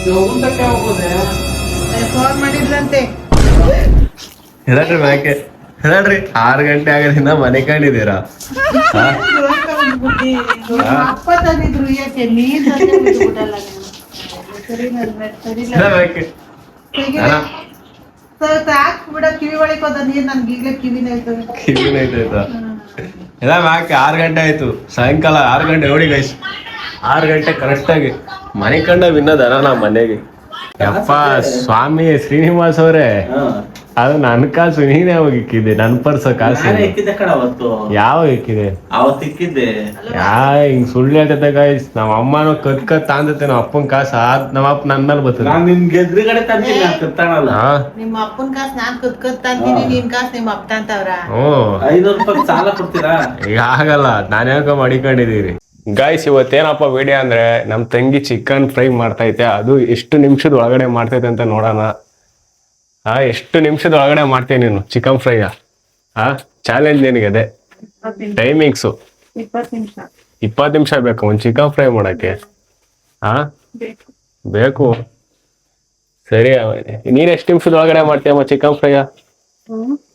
ಊಟಕ್ಕೆ ಹೋಗೋದೆ ಫೋನ್ ಮಾಡಿದ್ರಂತೆ. ಹೇಳ್ರಿ ಯಾಕೆ ಹೇಳ್ರಿ 6 ಗಂಟೆ ಆಗೋದ್ರಿಂದ ಮನೆ ಕಂಡಿದ್ದೀರಾ? ಅಪ್ಪ ತಂದಿದ್ರು ಯಾಕೆ ನೀನ್ ತಂದೆ ಬಿಟ್ಬಿಟ್ಟಲ್ಲ ನೀನು. ಸರಿ ಹಾಕ್ ಬಿಡ ಕಿವಿ ಒಳಗೆ ಹೋದ ನೀರ್ ನನ್ಗೆ ಈಗಲೇ ಕಿವಿನೈತಾಯ್ತಾ ಎಲ್ಲ ಯಾಕೆ 6 ಗಂಟೆ ಆಯ್ತು ಸಾಯಂಕಾಲ 6 ಗಂಟೆ ನೋಡಿ ಗೈಸ್ 6 ಗಂಟೆ ಕರೆಕ್ಟಾಗಿ ಮನೆ ಕಂಡ ವಿನ್ನೋದನ ನಾ ಮನೆಗೆ ಯಪ್ಪ ಸ್ವಾಮಿ ಶ್ರೀನಿವಾಸ್ ಅವ್ರೆ ಅದು ನನ್ ಕಾಸು ನೀನೇ ಹೋಗಿ ಇಕ್ಕಿದ್ದೆ ನನ್ ಪರ್ಸ ಕಾಸು ಯಾವ ಇಕ್ಕಿದೆ ಅವತ್ತಿಕ್ಕಿದ್ದೆ ಹಿಂಗ್ ಸುಳ್ಳು ಹೇಳ್ತೈತೆ ಗೈಸ್ ನಮ್ಮ ಅಮ್ಮನೂ ಕತ್ ತಾಂದತೆ ನಮ್ಮ ಅಪ್ಪನ ಕಾಸು ನಮ್ಮ ಅಪ್ಪ ನನ್ ಮೇಲೆ ಬರ್ತದೆ. ನಾನ್ ನಿಮ್ಗೆ ಎದುರುಗಡೆ ತಂದಿಲ್ಲ ಕತ್ತಾನಲ್ಲ. ನಿಮ್ಮ ಅಪ್ಪನ ಕಾಸು ನಾನ್ ಕತ್ಕಂತೀನಿ ನಿನ್ ಕಾಸು ನಿಮ್ಮ ಅಪ್ಪ ಅಂತವ್ರ. 500 ರೂಪಾಯಿ ಸಾಲ ಕೊಡ್ತೀರಾ? ಈಗ ಆಗಲ್ಲ ನಾನ್ ಯಾಕ ಮಾಡಿಕೊಂಡಿದೀರಿ ಗಾಯ್ಸ್. ಇವತ್ತೇನಪ್ಪ ವಿಡಿಯೋ ಅಂದ್ರೆ ನಮ್ ತಂಗಿ ಚಿಕನ್ ಫ್ರೈ ಮಾಡ್ತೈತೆ. ಅದು ಎಷ್ಟು ನಿಮಿಷದ ಒಳಗಡೆ ಮಾಡ್ತೈತೆ ಅಂತ ನೋಡೋಣ. ಎಷ್ಟು ನಿಮಿಷದ ಒಳಗಡೆ ಮಾಡ್ತೀನಿ ನೀನು ಚಿಕನ್ ಫ್ರೈ? ಚಾಲೆಂಜ್ ನಿನಗೆ ಅದೇ ಟೈಮಿಂಗ್ಸು 20 ನಿಮಿಷ ಬೇಕು ಒಂದ್ ಚಿಕನ್ ಫ್ರೈ ಮಾಡಕ್ಕೆ. ಬೇಕು ಸರಿ. ನೀನ್ ಎಷ್ಟು ನಿಮಿಷದ ಒಳಗಡೆ ಮಾಡ್ತೀಯಮ್ಮ ಚಿಕನ್ ಫ್ರೈ?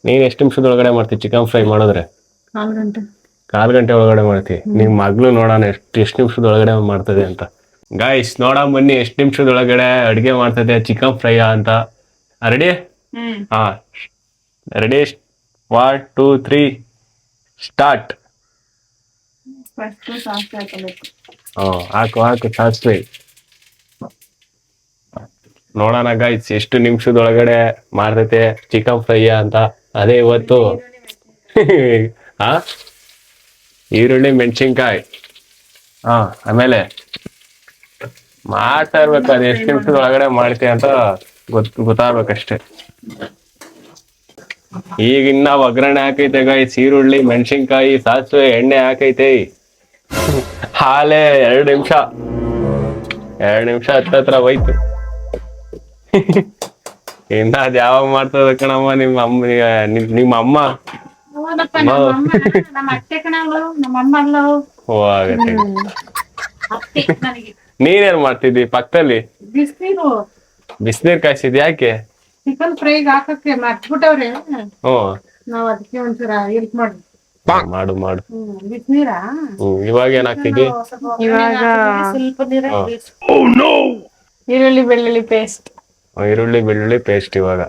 ನೀನ್ ಎಷ್ಟು ನಿಮಿಷದ ಒಳಗಡೆ ಮಾಡ್ತೀವಿ ಚಿಕನ್ ಫ್ರೈ ಮಾಡಿದ್ರೆ? 4 ಗಂಟೆ ಒಳಗಡೆ ಮಾಡ್ತೀವಿ. ನಿಮ್ ಮಗ್ಳು ನೋಡೋಣ ಎಷ್ಟು ನಿಮಿಷದ ಒಳಗಡೆ ಮಾಡ್ತದೆ ಅಂತ. ಗಾಯ್ಸ್ ನೋಡ ಬನ್ನಿ ಎಷ್ಟು ನಿಮಿಷದ ಒಳಗಡೆ ಅಡ್ಗೆ ಮಾಡ್ತದೆ ಚಿಕನ್ ಫ್ರೈ ಅಂತ. ರೆಡಿ? Ready 1 2 3 start. ಹಾಕು ಸಾಸ್ವೆ. ನೋಡೋಣ ಗಾಯ್ಸ್ ಎಷ್ಟು ನಿಮಿಷದೊಳಗಡೆ ಮಾಡ್ತೈತೆ ಚಿಕನ್ ಫ್ರೈ ಅಂತ. ಅದೇ ಇವತ್ತು ಈರುಳ್ಳಿ ಮೆಣಸಿನ್ಕಾಯಿ ಆಮೇಲೆ ಮಾಡ್ತಾ ಇರ್ಬೇಕು. ಅದು ಎಷ್ಟು ನಿಮಿಷದ ಒಳಗಡೆ ಮಾಡ್ತೀವಿ ಅಂತ ಗೊತ್ತಾಗ್ಬೇಕಷ್ಟೆ. ಈಗ ಇನ್ನ ಒಗ್ಗರಣೆ ಹಾಕೈತೆ ಗಾಯ್ಸ್. ಈರುಳ್ಳಿ ಮೆಣಸಿನ್ಕಾಯಿ ಸಾಸಿವೆ ಎಣ್ಣೆ ಹಾಕೈತೆ. ಹಾಲೆ 2 ನಿಮಿಷ ಹತ್ತತ್ರ ಹೋಯ್ತು. ಇನ್ನ ಅದ್ ಯಾವಾಗ ಮಾಡ್ತದ ಕಣಮ್ಮ ನಿಮ್ಮ ಅಮ್ಮ? ಓ ಆಗತ್ತೆ. ನೀನೇನ್ ಮಾಡ್ತಿದ್ದಿ ಪಕ್ಕದಲ್ಲಿ? ಬಿಸಿನೀರ್ ಕಾಯಿಸಿದ್ ಯಾಕೆ? ಚಿಕನ್ ಫ್ರೈ ಹಾಕಕ್ಕೆ ಮರ್ತ್ಬಿಟ್ಟವ್ರೆ. ನಾವ್ ಅದಕ್ಕೆ ಒಂಚೂರ ಹೆಲ್ಪ್ ಮಾಡಿ. ಮಾಡು. ಬಿಸಿನೀರಾ? ಇವಾಗ ಏನಾಗ್ತಿದ್ವಿ? ಇವಾಗ ಸ್ವಲ್ಪ ನೀರ. ಈರುಳ್ಳಿ ಬೆಳ್ಳುಳ್ಳಿ ಪೇಸ್ಟ್ ಇವಾಗ.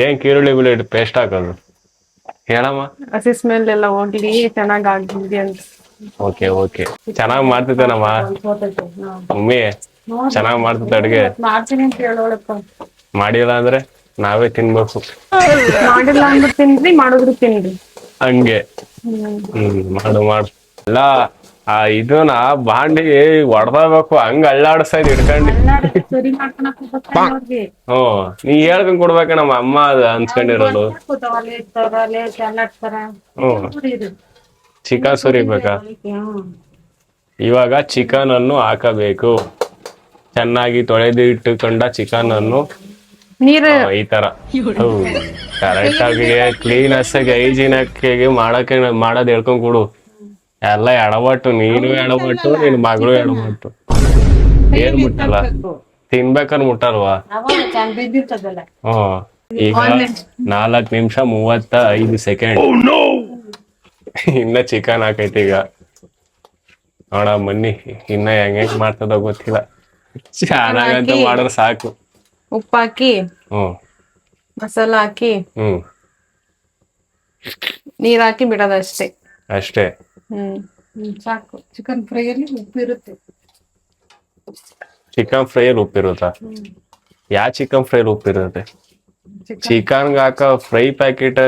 ಏನ್ ಈರುಳ್ಳಿ ಬೆಳ್ಳುಳ್ಳಿ ಪೇಸ್ಟ್ ಹಾಕೋದು ಹೇಳಮ್ಮ? ಹಸಿ ಸ್ಮೆಲ್ ಎಲ್ಲ ಹೋಗ್ಲಿ ಚೆನ್ನಾಗ್ ಆಗ್ಲಿ ಅಂತ. ಓಕೆ ಚೆನ್ನಾಗ್ ಮಾಡ್ತಿದ್ದೇನಮ್ಮ ಮಮ್ಮಿ? ಚೆನ್ನಾಗ್ ಮಾಡ್ತಿದ್ದ ಅಡ್ಗೆ? ಮಾಡ್ತೀನಿ ಅಂತ ಹೇಳೋಳಪ್ಪ. ಮಾಡಿಲ್ಲ ಅಂದ್ರೆ ನಾವೇ ತಿನ್ಬೇಕು. ಮಾಡಿಲ್ಲ ಅಂದ್ರೆ ತಿನ್ರಿ, ಮಾಡಿದ್ರು ತಿನ್ರಿ ಹಂಗೆ. ಮಾಡು ಎಲ್ಲ ಇದನ್ನ ಬಾಂಡಿ ಹೊಡ್ದಬೇಕು ಹಂಗ ಅಳ್ಳಾಡ್ಸ ಇಟ್ಕೊಂಡು. ನೀ ಹೇಳ್ಕೊಂಡ್ ಕೊಡ್ಬೇಕ ನಮ್ಮ ಅಮ್ಮ ಅನ್ಸ್ಕೊಂಡಿರೋದು. ಚಿಕನ್ ಸುರಿಬೇಕಾ? ಇವಾಗ ಚಿಕನ್ ಅನ್ನು ಹಾಕಬೇಕು. ಚೆನ್ನಾಗಿ ತೊಳೆದು ಇಟ್ಟುಕೊಂಡ ಚಿಕನ್ ಅನ್ನು ಈ ತರ ಕರೆಕ್ಟ್ ಆಗಿ ಕ್ಲೀನೆಸ್ ಆಗಿ ಹೈಜೀನಿಕ್ ಮಾಡೋದ್ ಹೇಳ್ಕೊಂಡ್ ಕೊಡು. ಎಲ್ಲ ಎಡವಟ್ಟು, ನೀನು ಎಡವಟ್ಟು, ನಿನ್ ಮಗಳು ಎಡವಟ್ಟು. ಏನ್ ಮುಟ್ಟಲ್ಲ? ತಿನ್ಬೇಕಾದ್ರೆ ಮುಟ್ಟಲ್ವಾ? ಈಗ 4 ನಿಮಿಷ 35 ಸೆಕೆಂಡ್. ಇನ್ನ ಚಿಕನ್ ಹಾಕೈತಿ ಈಗ. ನೋಡ ಬನ್ನಿ ಇನ್ನ ಹೆಂಗ್ ಮಾಡ್ತದ ಗೊತ್ತಿಲ್ಲ. ಚೆನ್ನಾಗಂತ ಮಾಡಿದ್ರೆ ಸಾಕು. ಉಪ್ಪು ಹಾಕಿ ಮಸಾಲ ಹಾಕಿ ನೀರ್ ಹಾಕಿ ಬಿಡೋದಷ್ಟೇ. ಅಷ್ಟೇ ಸಾಕು. ಚಿಕನ್ ಫ್ರೈ ಅಲ್ಲಿ ಉಪ್ಪಿರುತ್ತೆ. ಚಿಕನ್ ಫ್ರೈ ಅಲ್ಲಿ ಉಪ್ಪಿರುತ್ತಾ? ಯಾವ ಚಿಕನ್ ಫ್ರೈ ಉಪ್ಪಿರುತ್ತೆ? ಚಿಕನ್ ಹಾಕ ಫ್ರೈ ಪ್ಯಾಕೆಟ್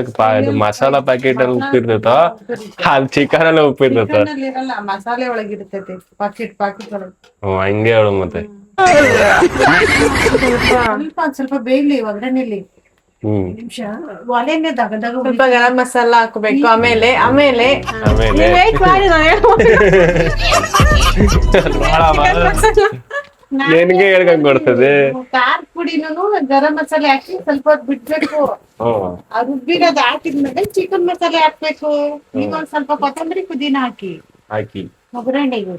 ಮಸಾಲ ಪ್ಯಾಕೆಟ್ ಅಲ್ಲಿ ಉಪ್ಪಿರ್ತೈತ? ಅಲ್ಲಿ ಚಿಕನ್ ಅಲ್ಲಿ ಉಪ್ಪಿರ್ತೈತ? ಮಸಾಲೆ ಒಳಗಿರ್ತೈತೆ ಪಾಕೆಟ್ ಒಳಗೆ. ಹಂಗೆ ಹೇಳು ಮತ್ತೆ. ಸ್ವಲ್ಪ ಬೇಯಲಿ ಒಗ್ಗರಣೆಲಿ. ಸ್ವಲ್ಪ ಗರಂ ಮಸಾಲ ಹಾಕ್ಬೇಕು. ಆಮೇಲೆ ನಿನ್ಗೆ ಹೇಳ್ಕೊಂಡ್ ಕೊಡ್ತದೆ. ಖಾರ ಪುಡಿನೂ ಗರಂ ಮಸಾಲೆ ಹಾಕಿ ಸ್ವಲ್ಪ ಹೊತ್ತು ಬಿಡ್ಬೇಕು. ಅದು ರುಬ್ಬಿರೋದು ಹಾಕಿದ್ಮೇಲೆ ಚಿಕನ್ ಮಸಾಲೆ ಹಾಕ್ಬೇಕು. ಈಗ ಒಂದ್ ಸ್ವಲ್ಪ ಕೊತ್ತಂಬರಿ ಪುದೀನ ಹಾಕಿ ಒಗ್ಗರಣೆಗೆ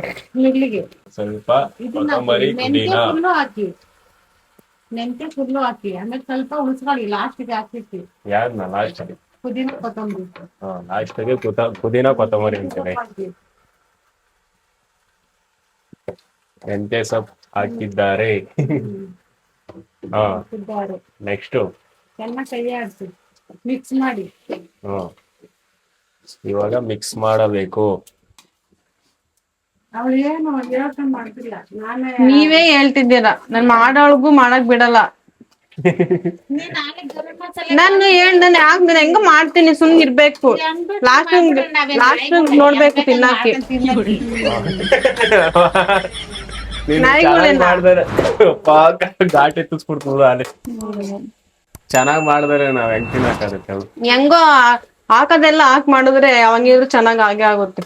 ಇಡ್ಲಿಗೆ ಸ್ವಲ್ಪ ಇದನ್ನ ಕೊತ್ತಂಬರಿ ಮೆಂತ್ಯ ಪುದೀನ ಫುಲ್ಲು ಹಾಕಿ, ಮೆಂತ್ಯ ಫುಲ್ಲು ಹಾಕಿ, ಆಮೇಲೆ ಸ್ವಲ್ಪ ಉಳಿಸ್ಕೊಳ್ಳಿ, ಲಾಸ್ಟಿಗೆ ಹಾಕ್ಬಿಟ್ಟು ಯಾವ್ದನ್ನ ಲಾಸ್ಟ್ ಪುದೀನ ಕೊತ್ತಂಬರಿ ಲಾಸ್ಟ್ಗೆ ಪುದೀನ ಕೊತ್ತಂಬರಿ ಅಂತಾರೆ. ಮೆಂತ್ಯ ಸೊಪ್ಪು ಹಾಕಿದ್ದಾರೆ. ಹಾ ಹಾಕಿದ್ದಾರೆ. ನೆಕ್ಸ್ಟ್ ಚೆನ್ನಾಗಿ ಕೈ ಆಡಿಸಿ ಮಿಕ್ಸ್ ಮಾಡಿ. ಇವಾಗ ಮಿಕ್ಸ್ ಮಾಡಬೇಕು. ಅವಳು ಏನು ಯೋಚನೆ ಮಾಡ್ತಿಲ್ಲ, ನಾನೇ ನೀವೇ ಹೇಳ್ತಿದ್ದೀರಾ ನನ್ ಮಾಡೋಳ್ಗೂ ಮಾಡಕ್ ಬಿಡಲ್ಲ. ನೀನ್ ನಾಳೆ ಗರಂ ಮಸಾಲೆ ನಾನು ಹೇಳ್ದಾನೆ ಆಗ್ತಾನೆ ಹೆಂಗ ಮಾಡ್ತೀನಿ, ಸುಮ್ನೆ ಇರ್ಬೇಕು. ಲಾಸ್ಟ್ ನೋಡ್ಬೇಕು ತಿನ್ನಕ್ಕೆ. ನಾಯಿಗಳೇನ? ಘಾಟ್ ಎತ್ತಿಸ್ಬಿಡ್ತದ ಅಲ್ಲಿ. ಚೆನ್ನಾಗ್ ಮಾಡಿದ್ರೆ ನಾವ್ ಹೆಂಗ್ ತಿನ್ನಕ್ಕಾಗತ್ತೆ ಅವು. ಹೆಂಗೋ ಹಾಕದೆಲ್ಲ ಹಾಕ್ ಮಾಡಿದ್ರೆ ಅವಂಗಿದ್ರು ಚೆನ್ನಾಗ್ ಆಗೇ ಆಗುತ್ತೆ.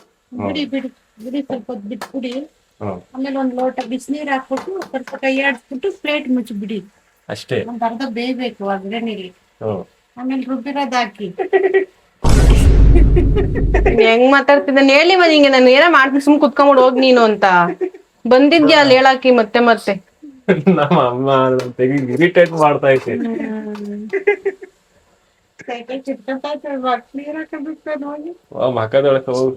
ಬಿಡಿ ಬಿಡಿ ಬಿಡಿ, ಸ್ವಲ್ಪ ಹೊತ್ತು ಬಿಟ್ಬಿಡಿ. ಹ್ಮ್ ಆಮೇಲೆ ಒಂದ್ ಲೋಟ ಬಿಸಿನೀರ್ ಹಾಕ್ಬಿಟ್ಟು ಸ್ವಲ್ಪ ಕೈ ಆಡಿಸ್ಬಿಟ್ಟು ಪ್ಲೇಟ್ ಮುಚ್ಚಿಬಿಡಿ. ಅಷ್ಟೇ. ಒಂದ್ ಅರ್ಧ ಬೇಯ್ಬೇಕು ಒಗ್ಗರಣೆಲಿ. ಹ್ಮ್ ಆಮೇಲೆ ರುಬ್ಬಿರೋದ್ ಹಾಕಿ. ಹೆಂಗ್ ಮಾತಾಡ್ತಿದ್ದಾನೆ ಹೇಳಿ ನಿಂಗೆ, ನಾನು ಏನೋ ಮಾಡ್ತೀನಿ ಸುಮ್ ಕುತ್ಕೊಂಡ್ಬಿಡು ಹೋಗ್ ನೀನು ಅಂತ ಬಂದಿದ್ಯಾ ಅಲ್ಲಿ ಹೇಳಾಕಿ ಮತ್ತೆ ಮತ್ತೆ. ನಮ್ಮ ಅಮ್ಮ ತೆಗಿ ಇರಿಟೇಟ್ ಮಾಡ್ತಾ ಐತೆ. ಸೈಕಲ್ ಚಿಟ್ಕೊಂತ ನೀರ್ ಹಾಕಬೇಕು ನೋಡಿ. ಮಕ್ಕದೊಳಕ ಹೋಗು.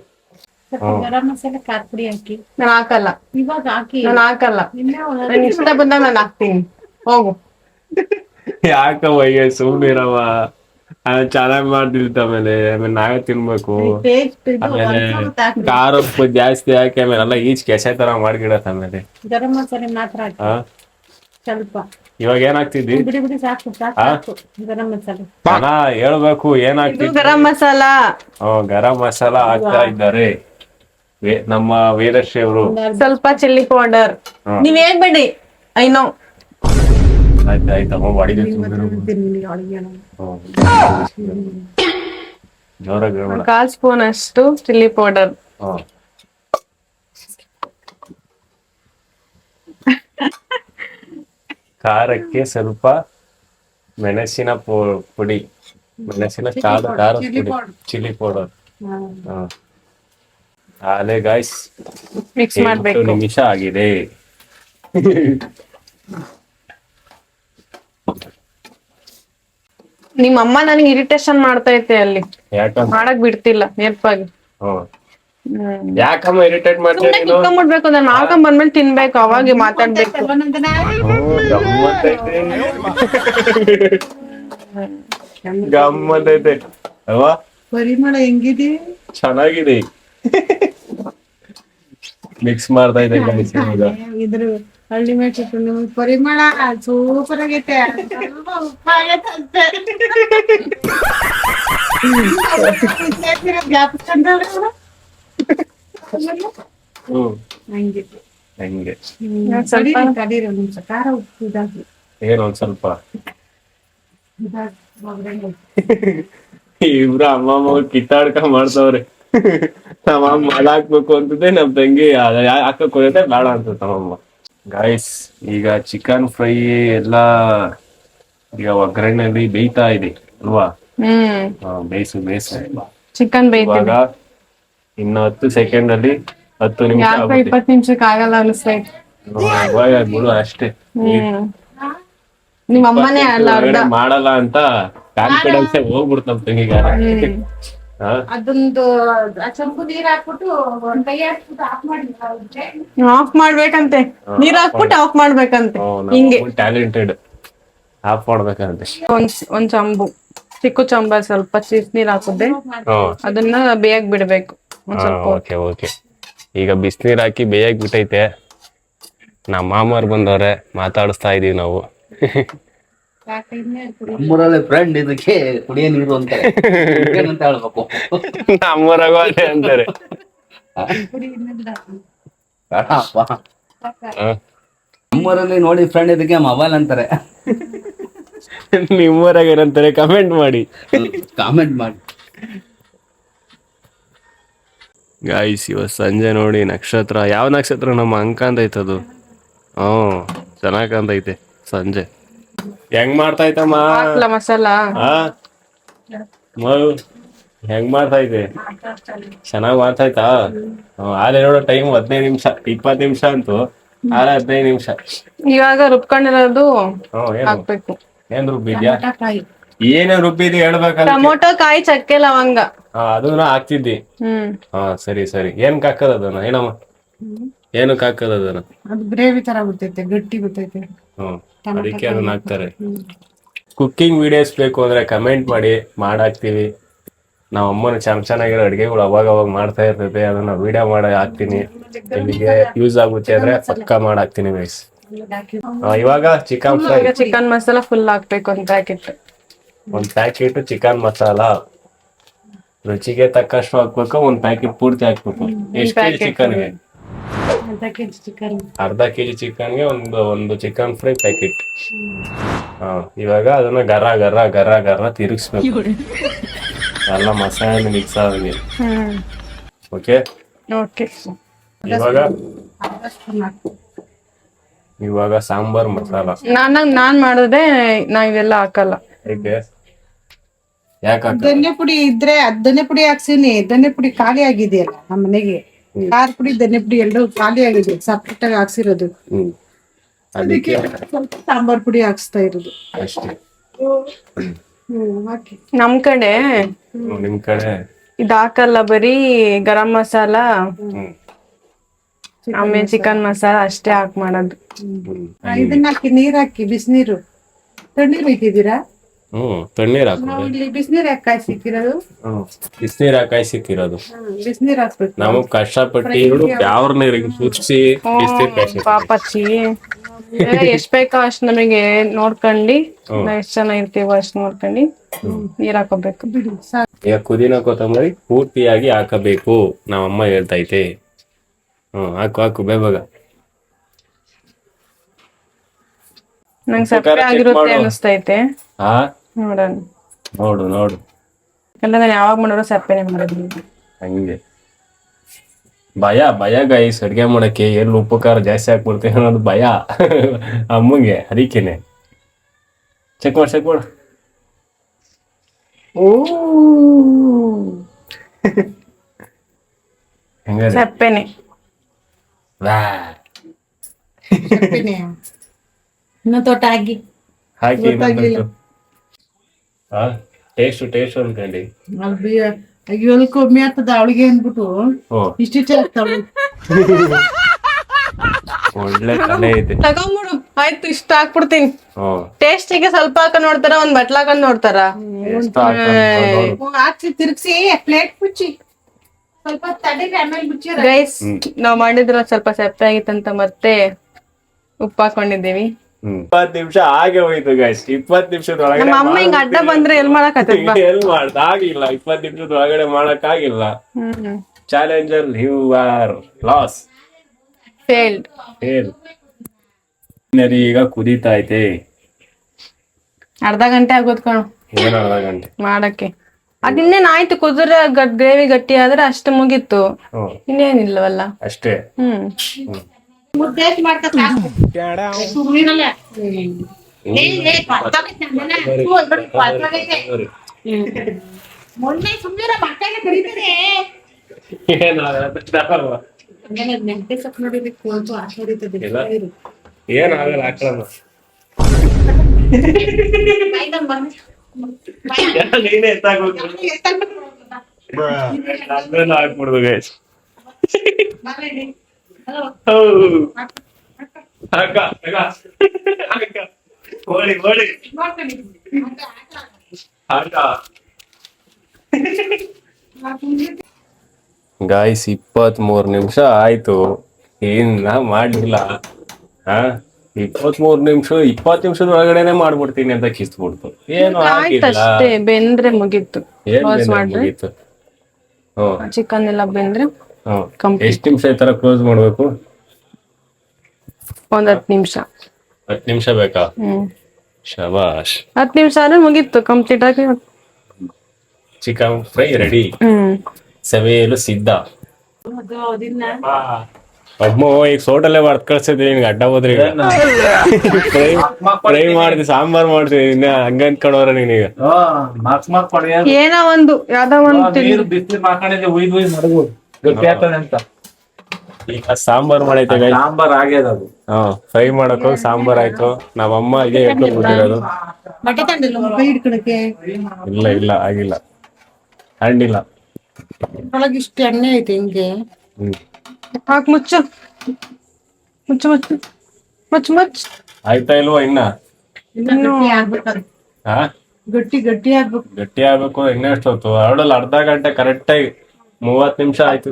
ಸ್ವಲ್ಪ ಗರಂ ಮಸಾಲೆ ಖಾರ ಪುಡಿ ಹಾಕಿ. ನಾನ್ ಹಾಕಲ್ಲ, ಇವಾಗ ಹಾಕಿ. ನಾನ್ ಹಾಕಲ್ಲ. ಇನ್ನೇ ನನ್ ಇಷ್ಟ ಬಂದಾಗ ನಾನು ಹಾಕ್ತೀನಿ, ಹೋಗು. ಯಾಕವಯ್ಯ ಸುಮ್ನಿರವ, ಚೆನ್ನಾಗ್ ಮಾಡ್ತಿರ್ತ. ಆಮೇಲೆ ನಾವೇ ತಿನ್ಬೇಕು. ಟೇಸ್ಟ್ ಇದು ಆಮೇಲೆ ಒಂದ್ ಹಾಕಿ. ಖಾರ ಉಪ್ಪು ಜಾಸ್ತಿ ಹಾಕಿ ಆಮೇಲೆ ಎಲ್ಲ ಈಚ್ ಕೆಸೆ ತರ ಮಾಡ್ಗಿಡತ್ತ. ಆಮೇಲೆ ಗರಂ ಮಸಾಲೆ ಮಾತ್ರ ಹಾಕಿ ಹಾ ಸ್ವಲ್ಪ. ಇವಾಗ ಏನಾಗ್ತಿದ್ವಿ? ಬಿಡಿ ಬಿಡಿ ಸಾಕು ಸಾಕು ಗರಂ ಮಸಾಲೆ. ಜನ ಹೇಳ್ಬೇಕು ಇದು ಏನಾಗ್ತಿದ್ವಿ. ಗರಂ ಮಸಾಲ. ಗರಂ ಮಸಾಲ ಹಾಕ್ತಾ ಇದ್ದಾರೆ ನಮ್ಮ ವೀರಶ್ರೀ ಅವರು. ಸ್ವಲ್ಪ ಚಿಲ್ಲಿ ಪೌಡರ್. ನೀವ್ ಹೇಳ್ಬೇಡಿ, ಐನೋ. ಆಯ್ತಾಯ್ತಮ್ಮ ಹೊಡಿದೆ ಜೋರಾಗಿ ಹೇಳ್ಬೇಡ. 1/4 ಸ್ಪೂನ್ ಅಷ್ಟು ಚಿಲ್ಲಿ ಪೌಡರ್. ಖಾರಕ್ಕೆ ಸ್ವಲ್ಪ ಮೆಣಸಿನ ಪುಡಿ, ಮೆಣಸಿನ ಖಾರದ ಪುಡಿ, ಚಿಲ್ಲಿ ಪೌಡರ್. ಆಲೆ ಗಾಯ್ಸ್ ಮಿಕ್ಸ್ 8 ಮಾಡ್ಬೇಕು. ನಿಮಿಷ ಆಗಿದೆ. ನಿಮ್ ಅಮ್ಮ ನನಗೆ ಇರಿಟೇಷನ್ ಮಾಡ್ತೈತೆ ಅಲ್ಲಿ, ಯಾಕಂತ ಮಾಡಕ್ ಬಿಡ್ತಿಲ್ಲ ನೇರ್ಪಾಗಿ. ಯಾಕಮ್ಮ ಇರಿಟೇಟ್ ಮಾಡ್ತೀಯ ಸುಮ್ನೆ ನೀನು? ಕುತ್ಕೊಂಡ್ಬಿಡ್ಬೇಕು, ನಾನು ಮಾಡ್ಕೊಂಡ್ ಬಂದ್ಮೇಲೆ ತಿನ್ಬೇಕು, ಅವಾಗ ಮಾತಾಡ್ಬೇಕು. ಗಮ್ಮತ್ತೈತೆ ಅಲ್ವಾ? ಪರಿಮಳ ಹೆಂಗಿದೆ? ಚೆನ್ನಾಗಿದೆ. ಮಿಕ್ಸ್ ಮಾಡ್ತಾ ಇದೆ guys ಇವಾಗ. ಇದ್ರ ಅಲ್ಟಿಮೇಟ್ ಪರಿಮಳ ಸೂಪರ್ ಆಗೈತೆ. ಹಂಗೆ ಹೆಂಗೆ ಸ್ವಲ್ಪ ತಡೀರಿ ಒಂದ್ ನಿಮಿಷ. ಖಾರ ಉಪ್ಪು ಇದಾಗಿ ಏನೊಂದ್ ಸ್ವಲ್ಪ ಇದಾಗಿ ಒಗ್ಗರಣೆ. ಇಬ್ರು ಅಮ್ಮ ಕಿತ್ತಾಡ್ಕೊಂಡ್ ಮಾಡ್ತಾವ್ರೆ. ನಮ್ಮ ಅಮ್ಮ ಹಾಕ್ಬೇಕು ಅಂತಂದ್ರೆ ನಮ್ ತಂಗಿ ಹಾಕಕ್ ಹೋಗುತ್ತೆ ಬೇಡ ಅಂತ ನಮ್ಮಮ್ಮ. ಗಾಯ್ಸ್ ಈಗ ಚಿಕನ್ ಫ್ರೈ ಎಲ್ಲ ಈಗ ಒಗ್ಗರಣೆಯಲ್ಲಿ ಬೇಯ್ತಾ ಇದೆ ಅಲ್ವಾ? ಬೇಯಿಸು ಚಿಕನ್ ಬೇಯ್ತೀವಿ. ಇವಾಗ ಇನ್ನು 10 ಸೆಕೆಂಡ್ ಅಲ್ಲಿ 10 ನಿಮಿಷ ಯಾಕೆ ಆಗುತ್ತೆ. 20 ನಿಮಿಷಕ್ಕೆ ಆಗಲ್ಲ ಅನಿಸ್ತೈತೆ. ಇವಾಗ ಬಿಡು ಅಷ್ಟೇ. ನಿಮ್ ಅಮ್ಮನೇ ಅಲ್ಲ ಅರ್ಧ. ಮಾಡಲ್ಲ ಅಂತ ಕಾನ್ಫಿಡೆನ್ಸ್ ಹೋಗ್ಬಿಡ್ತು ನಮ್ ತಂಗಿಗ. ಅದೊಂದು ಚಂಪು ನೀರ್ ಹಾಕ್ಬಿಟ್ಟು ಒಂದ್ ಕೈ ಹಾಕ್ಬಿಟ್ಟು ಆಫ್ ಮಾಡಿ ಆಫ್ ಮಾಡ್ಬೇಕಂತೆ, ನೀರ್ ಹಾಕ್ಬಿಟ್ಟು ಆಫ್ ಮಾಡ್ಬೇಕಂತೆ. ಹಿಂಗೆ ಟ್ಯಾಲೆಂಟೆಡ್ ಆಫ್ ಮಾಡ್ಬೇಕಂತೆ. ಒಂದ್ ಚಂಬು ಚಿಕ್ಕ ಚಂಬ ಸ್ವಲ್ಪ ನೀರ್ ಹಾಕುದೆ, ಅದನ್ನ ಬೇಯಕ್ ಬಿಡ್ಬೇಕು ಒಂದ್ ಸ್ವಲ್ಪ. Okay okay. ಈಗ ಬಿಸಿನೀರ್ ಹಾಕಿ ಬೇಯಕ್ ಬಿಟ್ಟೈತೆ. ನಮ್ಮ ಮಾಮವ್ರು ಬಂದವ್ರೆ, ಮಾತಾಡಿಸ್ತಾ ಇದೀವಿ ನಾವು. ನಮ್ಮೂರಲ್ಲಿ ಫ್ರೆಂಡ್ ಇದಕ್ಕೆ ಕುಡಿಯೋ ನೀರು ಅಂತಾರೆ ಅಂತ ಹೇಳ್ಬೇಕು. ನಮ್ಮೂರಾಗ ಅದೇ ಅಂತಾರೆ. ನಮ್ಮೂರಲ್ಲಿ ನೋಡಿ ಫ್ರೆಂಡ್ ಇದಕ್ಕೆ ಮೊಬೈಲ್ ಅಂತಾರೆ. ನಿಮ್ಮೂರಾಗ ಏನಂತಾರೆ ಕಮೆಂಟ್ ಮಾಡಿ. ಗಾಯ್ಸ್ ಇವತ್ತು ಸಂಜೆ ನೋಡಿ ನಕ್ಷತ್ರ, ಯಾವ ನಕ್ಷತ್ರ? ನಮ್ಮ ಅಂಕ ಅಂತೈತದು. ಚೆನ್ನಾಗ್ ಕಾಣ್ತೈತೆ ಸಂಜೆ. ಹೆಂಗ್ ಮಾಡ್ತಾ ಐತಮ್ಮ ಮಸಾಲ ಹೆಂಗ್ ಮಾಡ್ತಾ ಇದೆ? ಚೆನ್ನಾಗ್ ಮಾಡ್ತಾ ಇತ್ತಾ? ಆಲೆ ನೋಡೋ ಟೈಮ್ 15 ನಿಮಿಷ 20 ನಿಮಿಷ ಅಂತೂ ಆಲೆ 15 ನಿಮಿಷ. ಇವಾಗ ರುಬ್ಕೊಂಡಿರೋದು ಏನು ಹಾಕ್ಬೇಕು. ಏನ್ ರುಬ್ಬಿದ್ಯಾ? ಏನೇ ರುಬ್ಬಿದ್ಯಾ ಹೇಳ್ಬೇಕಲ್ಲ. ಟೊಮೊಟೊ, ಕಾಯಿ, ಚಕ್ಕೆ, ಲವಂಗ. ಅದನ್ನ ಹಾಕ್ತಿದ್ದಿ. ಸರಿ ಸರಿ. ಏನಕ್ಕೆ ಹಾಕದ ಅದನ್ನ? ಏನಮ್ಮ ಏನಕ್ಕೆ ಹಾಕದ ಅದನ್ನ? ಅದು ಗ್ರೇವಿ ತರ ಗೊತ್ತೈತೆ, ಗಟ್ಟಿ ಗೊತ್ತೈತೆ. ಅದಕ್ಕೆ ಅದನ್ನ ಹಾಕ್ತಾರೆ. ಕುಕ್ಕಿಂಗ್ ವಿಡಿಯೋಸ್ ಬೇಕು ಅಂದ್ರೆ ಕಮೆಂಟ್ ಮಾಡಿ, ಮಾಡಾಕ್ತಿವಿ. ನಾವ್ ಅಮ್ಮನ ಚೆನ್ನಾಗಿರೋ ಅಡ್ಗೆಗಳು ಅವಾಗ ಮಾಡ್ತಾ ಇರ್ತೈತೆ, ಅದನ್ನ ವಿಡಿಯೋ ಮಾಡಿ ಹಾಕ್ತೀನಿ. ನಿಮಗೆ ಯೂಸ್ ಆಗುತ್ತೆ ಅಂದ್ರೆ ಪಕ್ಕಾ ಮಾಡಾಕ್ತೀನಿ ಗೈಸ್. ಇವಾಗ chicken fry. Chicken masala full ಹಾಕ್ಬೇಕು ಒಂದ್ ಪ್ಯಾಕೆಟ್. ಚಿಕನ್ ಮಸಾಲ ರುಚಿಗೆ ತಕ್ಕಷ್ಟು ಹಾಕ್ಬೇಕು. ಒಂದ್ ಪ್ಯಾಕೆಟ್ ಪೂರ್ತಿ ಹಾಕ್ಬೇಕು. ಎಷ್ಟು ಕೆಜಿ ಚಿಕನ್ಗೆ? ಅರ್ಧ ಕೆಜಿ ಚಿಕನ್ಗೆ ಒಂದು ಚಿಕನ್ ಫ್ರೈ ಪ್ಯಾಕೆಟ್. ಇವಾಗ ಅದನ್ನ ಗರ ಗರ ಗರ ಗರ ತಿರುಗಿಸ್ಬೇಕು. ಎಲ್ಲ ಮಸಾಲೆ ಮಿಕ್ಸ್ ಆಗಿ. ಓಕೆ. ಇವಾಗ ಸಾಂಬಾರ್ ಮಸಾಲ. ನಾನ್ ಮಾಡಿದ್ರೆ ಇವೆಲ್ಲ ಹಾಕಲ್ಲ. ಯಾಕೆ ಧನ್ಯ ಪುಡಿ ಇದ್ರೆ ಧನ್ಯ ಪುಡಿ ಹಾಕ್ಸಿನಿ. ಧನ್ಯ ಪುಡಿ ಖಾಲಿ ಆಗಿದೆಯಲ್ಲ ನಮ್ಮ ಮನೆಗೆ. ಖಾರ ಪುಡಿ ಧನ್ಯ ಪುಡಿ ಎರಡು ಖಾಲಿ ಆಗಿದೆ, ಸಪ್ರೇಟ್ ಆಗಿ ಹಾಕ್ಸಿರೋದು. ಅದಕ್ಕೆ ಸ್ವಲ್ಪ ಸಾಂಬಾರ್ ಪುಡಿ ಹಾಕ್ಸ್ತಾ ಇರೋದು ಅಷ್ಟೇ. ಹಾಕಿ. ನಮ್ ಕಡೆ ನಿಮ್ ಕಡೆ ಇದ್ ಹಾಕಲ್ಲ, ಬರೀ ಗರಂ ಮಸಾಲ ಆಮೇಲೆ ಚಿಕನ್ ಮಸಾಲ ಅಷ್ಟೇ ಹಾಕಿ ಮಾಡೋದು. ಇದನ್ನ ಹಾಕಿ ನೀರ್ ಹಾಕಿ, ಬಿಸಿನೀರು. ತಣ್ಣೀರ್ ಇಟ್ಟಿದ್ದೀರಾ? ತಣ್ಣೀರ್ ಹಾಕಿ. ನಾವು ಇಲ್ಲಿ ಬಿಸಿನೀರ್ ಯಾಕೆ ಕಾಯಿಸಿಕ್ಕಿರೋದು? ಬಿಸಿನೀರ್ ಕಾಯಿಸಿಕ್ಕಿರೋದು. ಬಿಸಿನೀರ್ ಹಾಕ್ಬೇಕು. ನಾವು ಕಷ್ಟಪಟ್ಟು ಯಾವ್ರ ನೀರಿಗೆ ಕುದಿಸಿ ಪಾಪಚ್ಚಿ ಎಷ್ಟ್ ಬೇಕೋ ಅಷ್ಟ್ ನಮಗೆ ನೋಡ್ಕೊಂಡಿ, ಎಷ್ಟ್ ಜನ ಇರ್ತೀವೋ ಅಷ್ಟ್ ನೋಡ್ಕೊಂಡಿ ನೀರ್ ಹಾಕೋಬೇಕು. ಈಗ ಕುದಿನ ಕೊತ್ತಂಬರಿ ಪೂರ್ತಿಯಾಗಿ ಹಾಕಬೇಕು, ನಾವಮ್ಮ ಹೇಳ್ತೈತೆ. ಹಾಕು ಹಾಕು ಬೇಗ. ನಂಗೆ ಸಪ್ಪೆ ಆಗಿರುತ್ತೆ ಅನಿಸ್ತೈತೆ. ನೋಡೋಣ. ನೋಡು ನೋಡು. ಎಲ್ಲ ನಾನು ಯಾವಾಗ ಮಾಡಿದ್ರು ಸಪ್ಪೆನೆ ಮಾಡೋದು. ಹಂಗೆ ಭಯ ಗೈಸ್ ಅಡ್ಗೆ ಮಾಡಕ್ಕೆ. ಎಲ್ಲಿ ಉಪ್ಪು ಖಾರ ಜಾಸ್ತಿ ಹಾಕ್ಬಿಡ್ತೇವೆ ಅನ್ನೋದು ಭಯ ಅಮ್ಮಂಗೆ. ಅದಕ್ಕೇನೆ ಚೆಕ್ ಮಾಡು. ಹೆಂಗ ಸಪ್ಪೆನೆ. ಇನ್ನು ತೋಟ ಹಾಕಿ ಟೇಸ್ಟ್ ಅನ್ಕಂಡಿ. ಅಯ್ಯೋ ಕಮ್ಮಿ ಆಗ್ತದ ಅವಳಿಗೆ ಅಂದ್ಬಿಟ್ಟು ಇಷ್ಟಿಷ್ಟೇ ಆಗ್ತಾವ. ಒಳ್ಳೆ ತಲೆ ಐತೆ. ತಗೊಂಬಿಡು ಆಯ್ತು, ಇಷ್ಟ ಹಾಕ್ಬಿಡ್ತೀನಿ. ಟೇಸ್ಟಿಗೆ ಸ್ವಲ್ಪ ಹಾಕ ನೋಡ್ತಾರ, ಒಂದ್ ಬಟ್ಲ ಹಾಕೊಂಡ್ ನೋಡ್ತಾರ. ಹಾಕ್ಸಿ ತಿರ್ಗ್ಸಿ ಪ್ಲೇಟ್ ಮುಚ್ಚಿ ಸ್ವಲ್ಪ ತಡೆಗೆ ಆಮೇಲೆ ಮುಚ್ಚಿ. ಗೈಸ್ ನಾವ್ ಮಾಡಿದ್ರ ಸ್ವಲ್ಪ ಸಪ್ಪೆ ಆಗಿತ್ತಂತ ಮತ್ತೆ ಉಪ್ಪು ಹಾಕೊಂಡಿದ್ದೀವಿ. 20 ನಿಮಿಷ ಹಾಗೆ ಹೋಯ್ತು ಗೈಸ್. 20 ನಿಮಿಷದೊಳಗಡೆ ನಮ್ಮ ಅಮ್ಮ ಹಿಂಗ್ ಅಡ್ಡ ಬಂದ್ರೆ ಎಲ್ ಮಾಡಕ್ಕಾಗಲ್ಲ. ಎಲ್ ಆಗಿಲ್ಲ. 20 ನಿಮಿಷದೊಳಗಡೆ ಮಾಡಕ್ ಆಗಿಲ್ಲ. Challenger you are loss. Failed. ಈಗ ಕುದೀತಾ ಐತೆ. ಅರ್ಧ ಗಂಟೆ ಆಗೋದ್ ಕಣೋ. ಏನ್ ಅರ್ಧ ಗಂಟೆ ಮಾಡಕ್ಕೆ? ಅದಿನ್ನೇನ್ ಆಯ್ತು, ಕುದುರೆ ಗ್ರೇವಿ ಗಟ್ಟಿ ಆದ್ರೆ ಅಷ್ಟು ಮುಗೀತು. ಇನ್ನೇನಿಲ್ಲವಲ್ಲ ಅಷ್ಟೇ. ಮುದ್ದೆ ಮಾಡ್ಕೊತ ಮೊನ್ನೆ ಸುಮ್ಮನೆ ಮಕ್ಕಳಿಗೆ ಕರೀತಾರೆ. ನೆಂಟೆ ಸೊಪ್ಪು ನೋಡಿದಕ್ಕೆ ಏನಾಗಲ್ಲ ಹಾಕೋಣ. ನೀನೇ ಹಾಕ್ಬಿಡುದು ಗೈಸ್. ಗಾಯ್ಸ್ 23 ನಿಮಿಷ ಆಯ್ತು, ಏನ ಮಾಡ್ಲಿಲ್ಲ. 23 ನಿಮಿಷ 20 ನಿಮಿಷದ ಒಳಗಡೆನೆ ಮಾಡ್ಬಿಡ್ತೀನಿ ಅಂತ ಕಿಸ್ಬಿಡ್ತು. ಏನು ಅಷ್ಟೇ, ಬೆಂದ್ರೆ ಮುಗೀತು. ಮುಗೀತು. ಚಿಕನ್ ಎಲ್ಲ ಬೆಂದ್ರೆ ಎಷ್ಟು ನಿಮಿಷ ಈ ತರ ಕ್ಲೋಸ್ ಮಾಡ್ಬೇಕು? ಒಂದ್ 10 ನಿಮಿಷ. 10 ನಿಮಿಷ ಬೇಕಾ? ಶಬಾಷ್. 10 ನಿಮಿಷ ಆದ್ರೆ ಮುಗೀತು ಕಂಪ್ಲೀಟ್ ಆಗಿ. Chicken fry ready. ಸವೆಯಲು ಸಿದ್ಧ. ಅಮ್ಮ ಈಗ ಸೋಟಲ್ಲೇ ಬರ್ತ್ ಕಳ್ಸಿದ್ರಿ ನಿನ್ಗೆ ಅಡ್ಡ ಹೋದ್ರಿ ಈಗ ಫ್ರೈ ಮಾಡ್ತಿ ಸಾಂಬಾರ್ ಮಾಡ್ತೀವಿ ಇನ್ನ ಹಂಗ ಅನ್ಕೊಂಡವ್ರ ನೀನೀಗ ಮಾರ್ಕ್ ಕೊಡಿ ಏನೋ ಒಂದು ಯಾವ್ದೋ ಒಂದು ನೀರು ಬಿಸಿಲು ಮಾಡ್ಕೊಂಡಿದ್ದೆ ಉಯ್ದು ಮಡಗು ಗಟ್ಟಿ ಆಗ್ತದೆ ಅಂತ. ಈಗ ಸಾಂಬಾರ್ ಮಾಡೈತೆ ಗೈಸ್. ಸಾಂಬಾರ್ ಆಗ್ಯದ ಅದು. ಫ್ರೈ ಮಾಡಕ್ಕೋ ಸಾಂಬಾರ್ ಆಯ್ತು. ನಮ್ಮಮ್ಮ ಇದೇ ಹೇಳ್ಕೊಂಡು ಬಿಟ್ಟಿರೋದು. ಬಟ್ಟೆ ತಂಡಿಲ್ಲ ಕೈ ಹಿಡ್ಕೊಳಕ್ಕೆ. ಇಲ್ಲ ಆಗಿಲ್ಲ ಹಂಡಿಲ್ಲ. ಒಳಗೆ ಇಷ್ಟು ಎಣ್ಣೆ ಐತೆ ಹಿಂಗೆ. ಹಾಕ್ ಮುಚ್ಚು ಮುಚ್ಚು ಮುಚ್ಚು ಮುಚ್ಚು ಮುಚ್ಚು. ಆಯ್ತಾ ಇಲ್ವಾ ಇನ್ನ? ಗಟ್ಟಿ ಆಗ್ಬೇಕದು. ಹಾ ಗಟ್ಟಿ ಆಗ್ಬೇಕು. ಗಟ್ಟಿ ಆಗ್ಬೇಕು. ಇನ್ನ ಎಷ್ಟೊತ್ತು ಹರಡಲ್ಲ? ಅರ್ಧ ಗಂಟೆ ಕರೆಕ್ಟಾಗಿ 30 ನಿಮಿಷ ಆಯ್ತು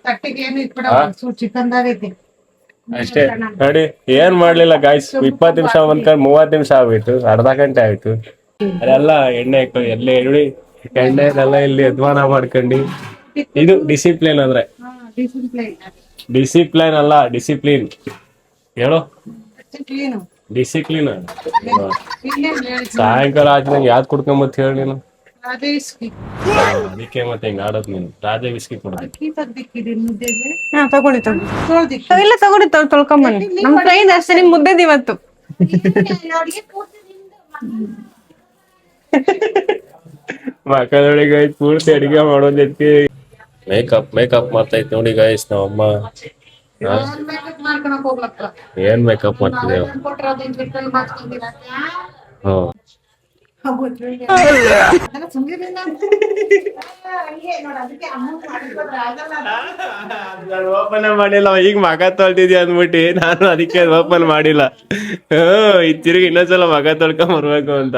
ತಟ್ಟಿಗೆ ಏನು ಇಟ್ಬಿಡ ಚಿಕನ್ದಾಗ ಐತಿ ಅಷ್ಟೇ. ನೋಡಿ ಏನ್ ಮಾಡ್ಲಿಲ್ಲ ಗಾಯ್ಸ್. 20 ನಿಮಿಷ ಬಂದ್ಕೊಂಡು 30 ನಿಮಿಷ ಆಗೋಯ್ತು. ಅರ್ಧ ಗಂಟೆ ಆಯ್ತು. ಅದೆಲ್ಲ ಎಣ್ಣೆ ಎಲ್ಲ ಎಣ್ಣೆ ಎಣ್ಣೆನೆಲ್ಲ ಇಲ್ಲಿ ಅಧ್ವಾನ ಮಾಡ್ಕೊಂಡು. ಇದು ಡಿಸಿಪ್ಲಿನ್ ಅಂದ್ರೆ. ಡಿಸಿಪ್ಲಿನ್ ಅಲ್ಲ ಡಿಸಿಪ್ಲಿನ್ ಹೇಳು. ಡಿಸಿಪ್ಲಿನ್. ಸಾಯಂಕಾಲ ಆಚೆ ನಂಗೆ ಯಾವ್ದು ಕುಡ್ಕೊಂಬತ್ ಹೇಳಿ ನೀನು. ಅದಕ್ಕೆ ಮತ್ತೆ ಹಿಂಗ ಆಡೋದ್ ನೀನು. ರಾಜ ಬಿಸ್ಕಿ ಕೊಡ. ತಗೊಳ್ಳಿ ಇಲ್ಲ ತಗೊಳ್ಳಿ ತೊಳ್ಕೊಂಬನ್ನಿ. ನಮ್ ಟ್ರೈನ್ ಅಷ್ಟೇ ನಿಮ್ ಮುದ್ದೆದ್ ಇವತ್ತು. ಮಕ್ಕಳೊಳಗೆ ಪೂರ್ತಿ ಅಡಿಗೆ ಮಾಡೋದಕ್ಕೆ ಮೇಕಪ್ ಮಾಡ್ತಾ ಇತ್ತು ನೋಡಿ ಗೈಸ್ ನಮ್ಮಮ್ಮ. ಏನ್ ಮೇಕಪ್ ಮಾಡ್ತಿದ್ದೇವೆ? ಓಪನ್ ಮಾಡಿಲ್ಲ. ಈಗ ಮಗ ತೊಳ್ತಿದ್ಯಾ ಅಂದ್ಬಿಟ್ಟು ನಾನು ಅದಕ್ಕೆ ಓಪನ್ ಮಾಡಿಲ್ಲ. ತಿರುಗಿ ಇನ್ನೊಂದ್ಸಲ ಮಗ ತೊಳ್ಕೊಂಡ್ ಬರ್ಬೇಕು ಅಂತ.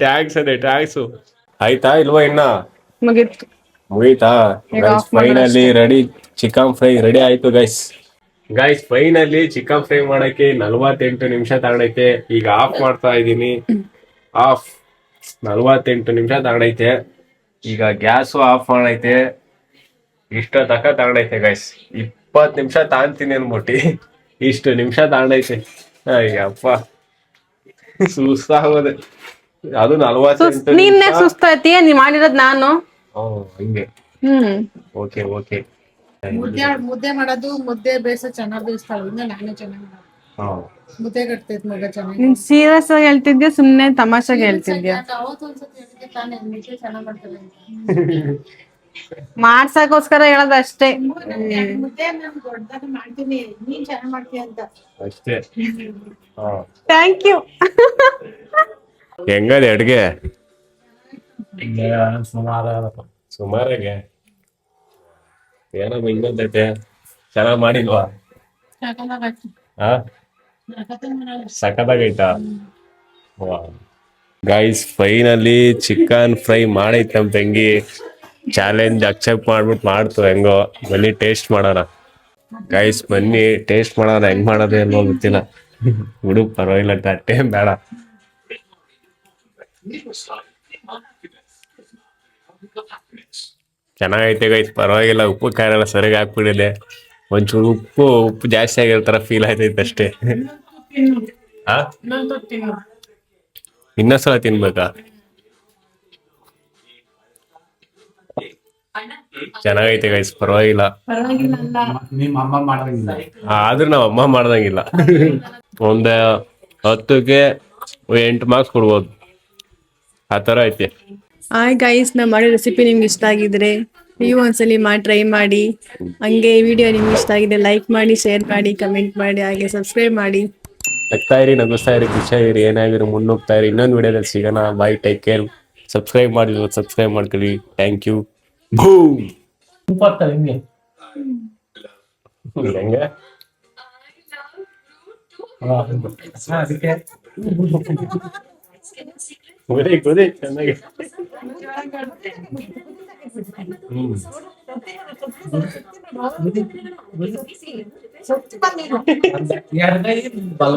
ಟ್ಯಾಕ್ಸ್ ಅದೇ ಟ್ಯಾಕ್ಸು. ಆಯ್ತಾ ಇಲ್ವಾ ಇನ್ನ? ಮುಗೀತಾ? Finally ready. Chicken fry ready ಆಯ್ತು ಗೈಸ್. ಫೈನಲಿ ಚಿಕನ್ ಫ್ರೈ ಮಾಡಕ್ಕೆ 48 ನಿಮಿಷ ತಗೊಂಡೈತೆ. ಈಗ ಆಫ್ ಮಾಡ್ತಾ ಇದೀನಿ. 48 ನಿಮಿಷ ತಗೊಂಡೈತೆ. ಈಗ ಗ್ಯಾಸು ಆಫ್ ಮಾಡೈತೆ. ಇಷ್ಟ ತಕ ತಗೊಂಡೈತೆ ಗೈಸ್. 20 ನಿಮಿಷ ತಾಂತೀನಿ ಅನ್ಬಿಟ್ಟು ಇಷ್ಟು ನಿಮಿಷ ತಗೊಂಡೈತೆ. ಅಯ್ಯಪ್ಪ ಸುಸ್ತಾಗೋದೆ. ಅದು 48 ನೀನ್ ಸುಸ್ತಾಯ್ತೀಯ? ನೀ ಮಾಡಿರೋದ್ ನಾನು. ಹಂಗೆ. ಓಕೆ ಮುದ್ದೆ ಮಾಡೋದು. ಮುದ್ದೆ ಬೇಸ ಚೆನ್ನಾಗಿ ಬೇಯಿಸ್ತಾಳೆ. ನಾನೇ ಚೆನ್ನಾಗಿ ಮುದ್ದೆ ಕಟ್ತೈತ್ ಮಗ ಚೆನ್ನಾಗಿ. ನೀನ್ ಸೀರಿಯಸ್ ಆಗಿ ಹೇಳ್ತಿದ್ಯಾ ಸುಮ್ನೆ ತಮಾಷೆಗೆ ಹೇಳ್ತಿದ್ಯಾ? ಅವತ್ತೊಂದ್ಸತಿ ಹೇಳಿದ್ದೆ ತಾನೇ ಮುದ್ದೆ ಚೆನ್ನಾಗ್ ಮಾಡ್ತಾಳೆ ಅಂತ. ಮಾಡ್ಸಕ್ಕೋಸ್ಕರ ಹೇಳೋದು ಅಷ್ಟೇ. ಮುದ್ದೆ ನಾನು ದೊಡ್ಡದಾಗಿ ಮಾಡ್ತೀನಿ, ನೀನ್ ಚೆನ್ನಾಗ್ ಮಾಡ್ತೀಯ ಅಂತ ಅಷ್ಟೇ. Thank you. ಹೆಂಗದೆ ಅಡ್ಗೆ? ಸುಮಾರಾಗೆ ಏನೋ ಇನ್ನೊಂದೈತೆ. ಚೆನ್ನಾಗ್ ಮಾಡಿಲ್ವಾ? ಸಖತ್ತಾಗೈತಾ? ಗೈಸ್ ಫೈನಲಿ ಚಿಕನ್ ಫ್ರೈ ಮಾಡೈತೆ ನಮ್ ತಂಗಿ. ಚಾಲೆಂಜ್ ಅಕ್ಸೆಪ್ಟ್ ಮಾಡ್ಬಿಟ್ಟು ಮಾಡ್ತು. ಹೆಂಗೋ ಬನ್ನಿ ಟೇಸ್ಟ್ ಮಾಡೋಣ ಗೈಸ್. ಬನ್ನಿ ಟೇಸ್ಟ್ ಮಾಡೋಣ. ಹೆಂಗ್ ಮಾಡೋದು ಏನೋ ಗೊತ್ತಿಲ್ಲ. ಬಿಡು ಪರವಾಗಿಲ್ಲ. ತಟ್ಟೆ ಬೇಡ. ಚೆನ್ನಾಗೈತೆ ಗೈಸ್. ಪರವಾಗಿಲ್ಲ. ಉಪ್ಪು ಖಾರ ಸರಿಯಾಗಿ ಹಾಕ್ಬಿಟ್ಟಿದೆ. ಒಂಚೂರು ಉಪ್ಪು ಜಾಸ್ತಿ ಆಗಿರೋ ತರ ಫೀಲ್ ಆಯ್ತೈತೆ ಅಷ್ಟೇ. ಇನ್ನೊಂದ್ಸಲ ತಿನ್ಬೇಕಾ? ಚೆನ್ನಾಗೈತೆ ಗೈಸ್. ಪರವಾಗಿಲ್ಲ. ಆದ್ರೂ ನಾವ್ ಅಮ್ಮ ಮಾಡ್ದಂಗಿಲ್ಲ. ಒಂದ್ 10ಕ್ಕೆ 8 ಮಾರ್ಕ್ಸ್ ಕೊಡ್ಬೋದು. ಆ ತರ ಐತೆ. ಹಾಯ್ ಗೈಸ್, ನಾ ಮಾಡೋ ರೆಸಿಪಿ ನಿಮ್ಗೆ ಇಷ್ಟ ಆಗಿದ್ರೆ ನೀವು ಒಂದ್ಸಲಿ ಟ್ರೈ ಮಾಡಿ. ಹಂಗೆ ಈ ವಿಡಿಯೋ ನಿಮ್ಗೆ ಇಷ್ಟ ಆಗಿದೆ ಲೈಕ್ ಮಾಡಿ, ಶೇರ್ ಮಾಡಿ, ಕಮೆಂಟ್ ಮಾಡಿ, ಹಾಗೆ ಸಬ್ಸ್ಕ್ರೈಬ್ ಮಾಡಿ. ನಗ್ತಾ ಇರಿ, ನಗಿಸ್ತಾ ಇರಿ, ಖುಷಿಯಾಗಿರಿ. ಏನಾಗಿರಿ ಮುನ್ನುಗ್ತಾ ಇರಿ. ಇನ್ನೊಂದು ವಿಡಿಯೋದಲ್ಲಿ ಸಿಗೋಣ. Bye, take care. ಸಬ್ಸ್ಕ್ರೈಬ್ ಮಾಡಿದ್ರು ಸಬ್ಸ್ಕ್ರೈಬ್ ಮಾಡ್ಕೊಳ್ಳಿ. Thank you. ಬೂಮ್. ಹೆಂಗೆ ಗೊದೇ ಚೆನ್ನಾಗಿ. ಬಲ